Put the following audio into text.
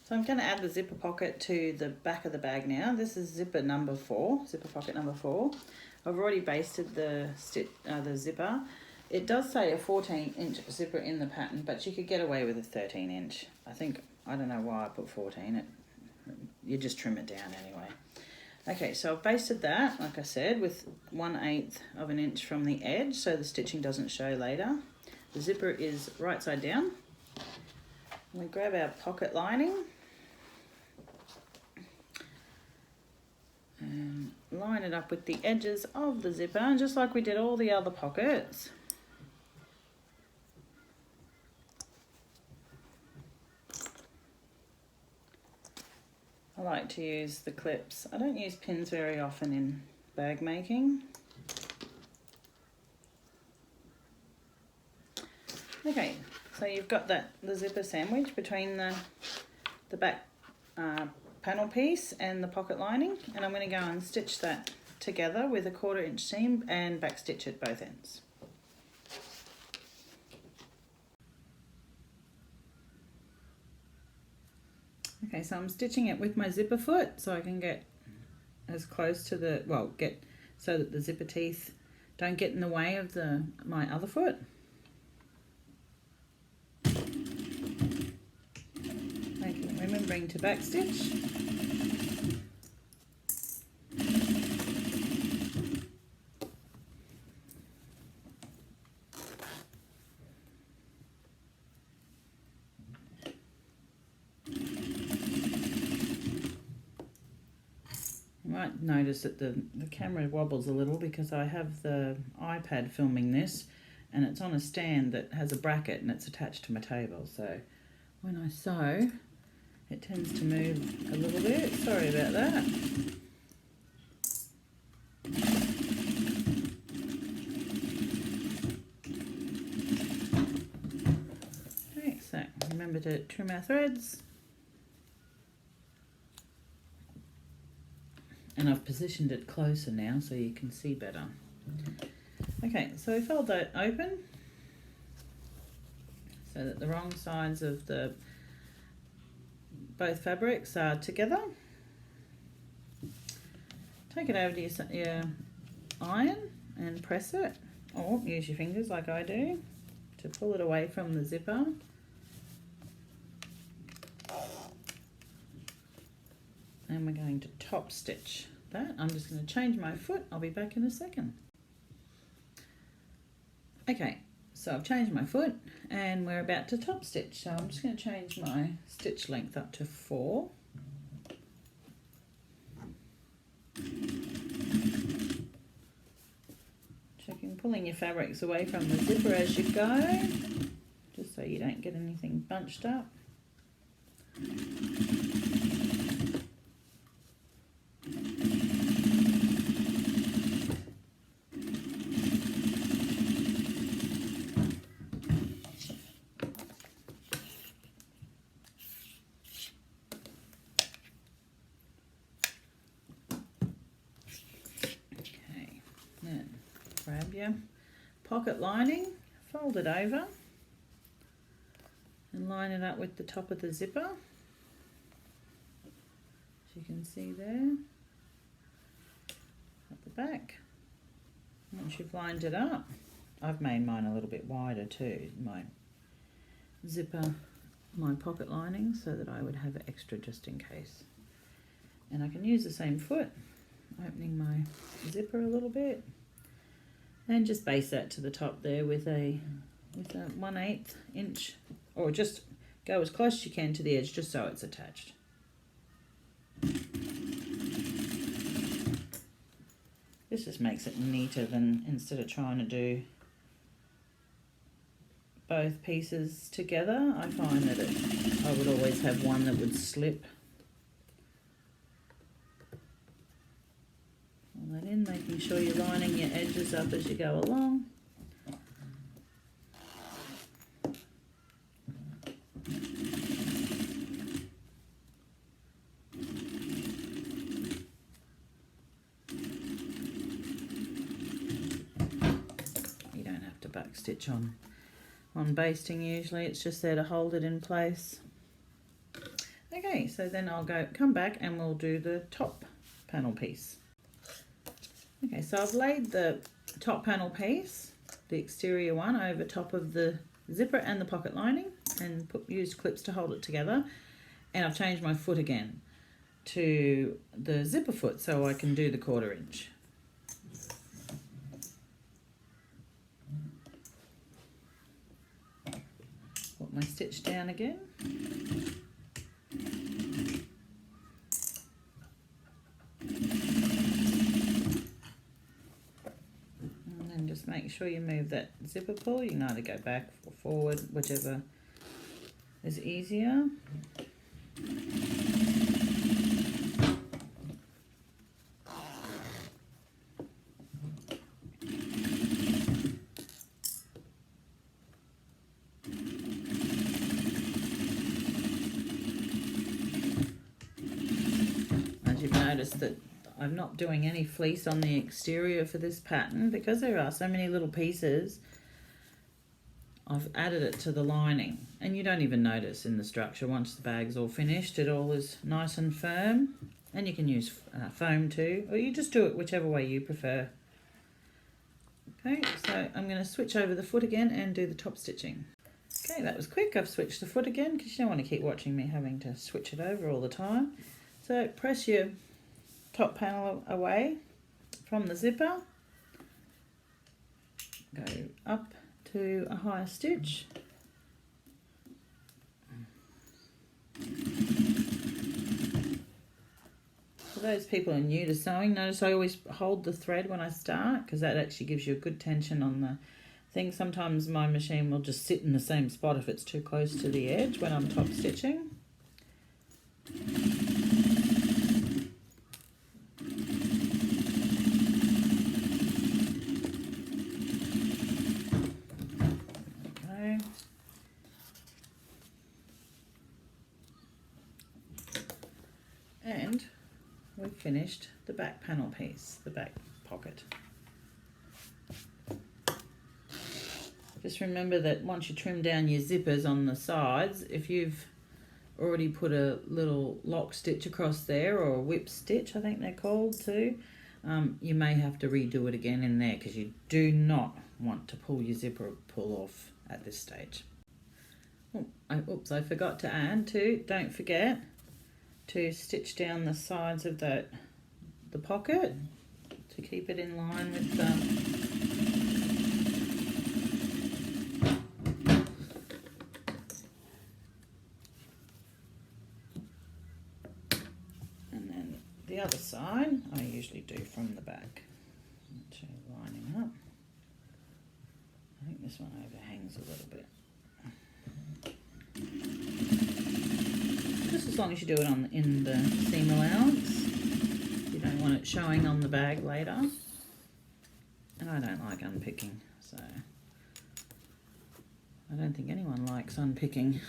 So I'm going to add the zipper pocket to the back of the bag now. This is zipper pocket number 4. I've already basted the zipper. It does say a 14-inch zipper in the pattern, but you could get away with a 13-inch. I don't know why I put 14. You just trim it down anyway. Okay, so I've basted that, like I said, with 1/8 of an inch from the edge so the stitching doesn't show later. The zipper is right side down. We grab our pocket lining and line it up with the edges of the zipper, just like we did all the other pockets. I like to use the clips. I don't use pins very often in bag making. Okay, so you've got the zipper sandwich between the back panel piece and the pocket lining, and I'm going to go and stitch that together with a 1/4 inch seam and back stitch at both ends. Okay, so I'm stitching it with my zipper foot so I can get as close to so that the zipper teeth don't get in the way of my other foot. Remembering to back stitch. You might notice that the camera wobbles a little because I have the iPad filming this and it's on a stand that has a bracket and it's attached to my table, so when I sew it tends to move a little bit. Sorry about that. Okay, so remember to trim our threads. And I've positioned it closer now so you can see better. Okay, so we fold that open so that the wrong sides of both fabrics are together. Take it over to your iron and press it, or use your fingers like I do to pull it away from the zipper. And we're going to top stitch that. I'm just going to change my foot. I'll be back in a second. Okay, so I've changed my foot and we're about to top stitch. So I'm just going to change my stitch length up to 4. Checking, pulling your fabrics away from the zipper as you go, just so you don't get anything bunched up. Grab your pocket lining, fold it over and line it up with the top of the zipper, as you can see there, at the back. Once you've lined it up, I've made mine a little bit wider too, my zipper, my pocket lining, so that I would have extra just in case. And I can use the same foot, opening my zipper a little bit. And just base that to the top there with a 1/8 inch, or just go as close as you can to the edge just so it's attached. This just makes it neater than instead of trying to do both pieces together. I find that I would always have one that would slip. That in, making sure you're lining your edges up as you go along. You don't have to back stitch on basting usually, it's just there to hold it in place. Okay, so then I'll come back and we'll do the top panel piece. Okay, so I've laid the top panel piece, the exterior one, over top of the zipper and the pocket lining and used clips to hold it together. And I've changed my foot again to the zipper foot so I can do the 1/4 inch. Put my stitch down again. And then just make sure you move that zipper pull. You can either go back or forward, whichever is easier. You've noticed that I'm not doing any fleece on the exterior for this pattern because there are so many little pieces. I've added it to the lining and you don't even notice in the structure. Once the bag's all finished, it all is nice and firm, and you can use foam too, or you just do it whichever way you prefer. Okay, so I'm going to switch over the foot again and do the top stitching. Okay, that was quick. I've switched the foot again because you don't want to keep watching me having to switch it over all the time. So press your top panel away from the zipper, go up to a higher stitch, for those people who are new to sewing, notice I always hold the thread when I start because that actually gives you a good tension on the thing. Sometimes my machine will just sit in the same spot if it's too close to the edge when I'm top stitching. And we've finished the back panel piece, the back pocket. Just remember that once you trim down your zippers on the sides, if you've already put a little lock stitch across there, or a whip stitch I think they're called too, you may have to redo it again in there because you do not want to pull your zipper pull off at this stage. Oops, I forgot to add too, don't forget to stitch down the sides of the pocket to keep it in line with and then the other side I usually do from the back to lining up. I think this one overhangs a little bit. Just as long as you do it in the seam allowance. You don't want it showing on the bag later. And I don't like unpicking, so I don't think anyone likes unpicking.